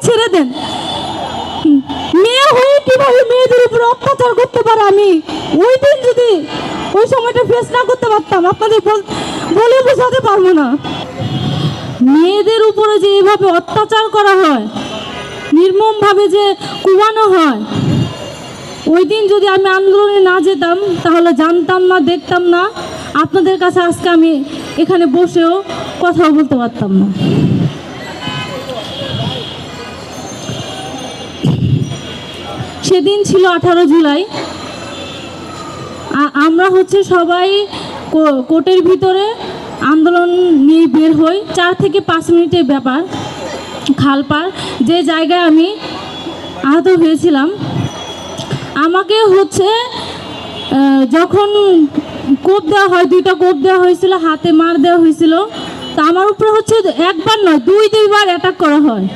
ছেড়ে দেন। মেয়ে হয়ে কিভাবে মেয়েদের উপর অত্যাচার করতে পারে, আমি ওই দিন যদি ওই সময়টা ফেস না করতে পারতাম আপনাদের বলে বোঝাতে পারবো না। মেয়েদের উপরে যে এভাবে অত্যাচার করা হয়, নির্মমভাবে যে কুবানো হয়, ওই দিন যদি আমি আন্দোলনে না যেতাম তাহলে জানতাম না, দেখতাম না, আপনাদের কাছে আজকে আমি এখানে বসেও কথাও বলতে পারতাম না। সেদিন ছিল 18 জুলাই। আমরা সবাই কোর্টের ভিতরে আন্দোলন নিয়ে বের হই। 4 থেকে 5 মিনিটের ব্যাপার। খালপাড় যে জায়গায় আমি আহত হয়েছিলাম, আমাকে যখন কোপ দেওয়া হয়, 2টা কোপ দেওয়া হয়েছিল, হাতে মার দেওয়া হয়েছিল। তো আমার উপরে একবার নয় 2-2বার অ্যাটাক করা হয়।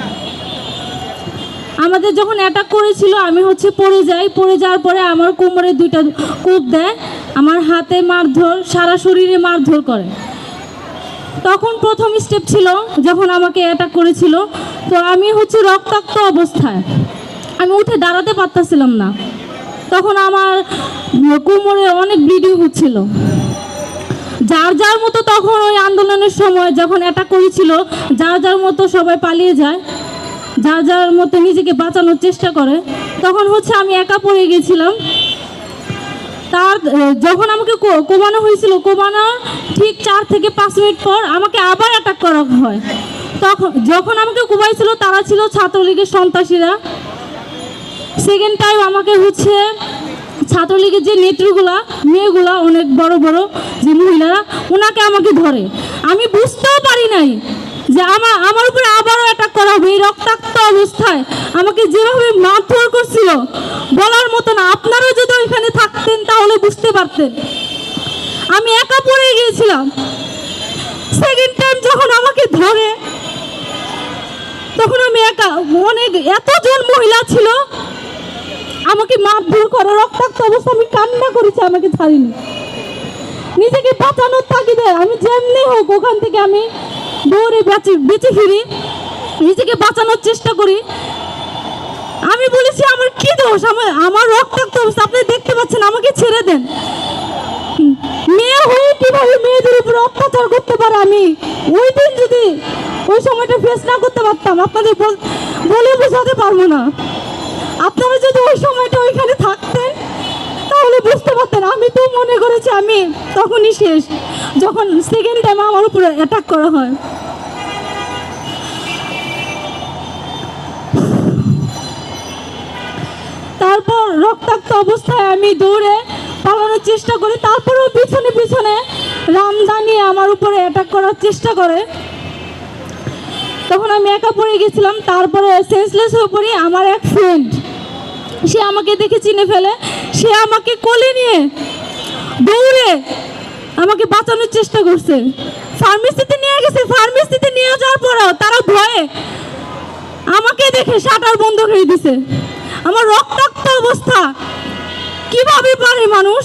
আমাদের যখন অ্যাটাক করেছিল আমি পড়ে যাই। পড়ে যাওয়ার পরে আমার কোমরে 2টা কোপ দেয়, আমার হাতে মারধর, সারা শরীরে মারধর করে। তখন প্রথম স্টেপ ছিল যখন আমাকে অ্যাটাক করেছিল, তো আমি রক্তাক্ত অবস্থায়, আমি উঠে দাঁড়াতে পারতেছিলাম না। তখন আমার কোমরে অনেক ব্লিডিং হচ্ছিল। যার যার মতো তখন ওই আন্দোলনের সময় যখন অ্যাটাক করেছিল, যার যার মতো সবাই পালিয়ে যায়, যার যার মতো নিজেকে বাঁচানোর চেষ্টা করে। তখন আমি একা পড়ে গেছিলাম। যখন আমাকে কোবানো হয়েছিল, কোবানোর ঠিক 4 থেকে 5 মিনিট পর আমাকে আবার অ্যাটাক করা হয়। যখন আমাকে কোবাইছিল তারা ছিল ছাত্রলীগের সন্ত্রাসীরা। সেকেন্ড টাইম আমাকে ছাত্রলীগের যে নেত্রীগুলা, মেয়েগুলা, অনেক বড় বড় যে মহিলারা, ওনাকে আমাকে ধরে। আমি বুঝতেও পারি নাই যে আমার উপরে আবারও অ্যাটাক করা হবে। এই রক্তাক্ত অবস্থায় আমাকে যেভাবে মারধর করছিল বলার মতো না। আপনারা যদি ওইখানে থাকতেন তাহলে বুঝতে পারতেন। আমি একা পড়ে গিয়েছিলাম। সেকেন্ড টাইম যখন আমাকে ধরে তখন আমি একা, এতজন মহিলা ছিল আমাকে মারধর করে, রক্তাক্ত অবস্থা। আমি কান্না করেছি, আমাকে ছাড়িনি। নিজেকে বাঁচানোর তাগিদে আমি যেমনি হোক ওখান থেকে আমি দৌড়ে বেঁচে ফিরি, নিজেকে বাঁচানোর চেষ্টা করি। আমি বলেছি আমার কি দোষ, আমার রক্তাক্ত অবস্থা, আপনি দেখতে পাচ্ছেন, আমাকে ছেড়ে দেন। মেয়ে হয়ে কিভাবে মেয়েদের উপর অত্যাচার করতে পারে, আমি ওই দিন যদি ওই সময়টা ফেস না করতে পারতাম আপনাদের বলে বোঝাতে পারবো না। আপনারা যদি ওই সময়টা ওইখানে থাকতেন তাহলে বুঝতে পারতেন। আমি তো মনে করেছি আমি তখনই শেষ, যখন সেকেন্ড টাইম আমার উপরে অ্যাটাক করা হয়। তারপর রক্তাক্ত অবস্থায় আমি দৌড়ে পালানোর চেষ্টা করি। তারপরেও পিছনে পিছনে রামদানি আমার উপরে অ্যাটাক করার চেষ্টা করে। তখন আমি একা পড়ে গেছিলাম। তারপরে সেন্সলেস হয়ে পড়ি। আমার এক ফ্রেন্ড, সে আমাকে দেখে চিনে ফেলে। সে আমাকে কোলে নিয়ে দৌড়ে আমাকে বাঁচানোর চেষ্টা করছে। ফার্মেসিতে নিয়ে গেছে। ফার্মেসিতে নিয়ে যাওয়ার পরেও তারা ভয়ে আমাকে দেখে শাটার বন্ধ করে দিছে। আমার রক্তাক্ত অবস্থা, কিভাবে পারে মানুষ?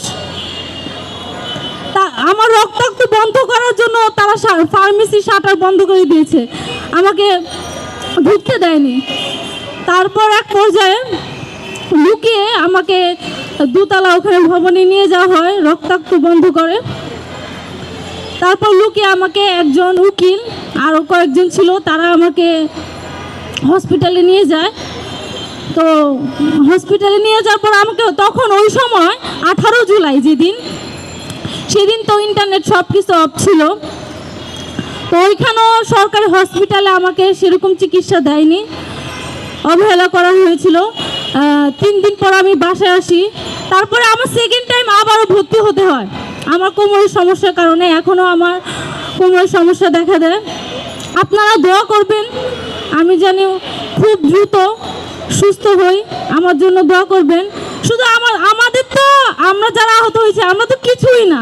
আমার রক্তাক্ত বন্ধ করার জন্য তারা ফার্মেসি শাটার বন্ধ করে দিয়েছে, আমাকে ঢুকতে দেয়নি। তারপর এক পর্যায়ে লুকিয়ে আমাকে 2তলা ওখানে ভবনে নিয়ে যাওয়া হয়, রক্তাক্ত বন্ধ করে। তারপর লুকিয়ে আমাকে একজন উকিল আরও কয়েকজন ছিল, তারা আমাকে হসপিটালে নিয়ে যায়। তো হসপিটালে নিয়ে যাওয়ার পর আমাকে তখন ওই সময় 18 জুলাই যেদিন, সেদিন তো ইন্টারনেট সব কিছু অফ ছিল। তো ওইখানেও সরকারি হসপিটালে আমাকে সেরকম চিকিৎসা দেয়নি, অবহেলা করা হয়েছিল। 3 দিন পর আমি বাসায় আসি। তারপরে আমার সেকেন্ড টাইম আবারও ভর্তি হতে হয় আমার কোমরের সমস্যার কারণে। এখনও আমার কোমরের সমস্যা দেখা দেয়। আপনারা দোয়া করবেন আমি জানি খুব দ্রুত সুস্থ হই, আমার জন্য দোয়া করবেন। শুধু আমাদের তো, আমরা যারা আহত হয়েছে আমরা তো কিছুই না।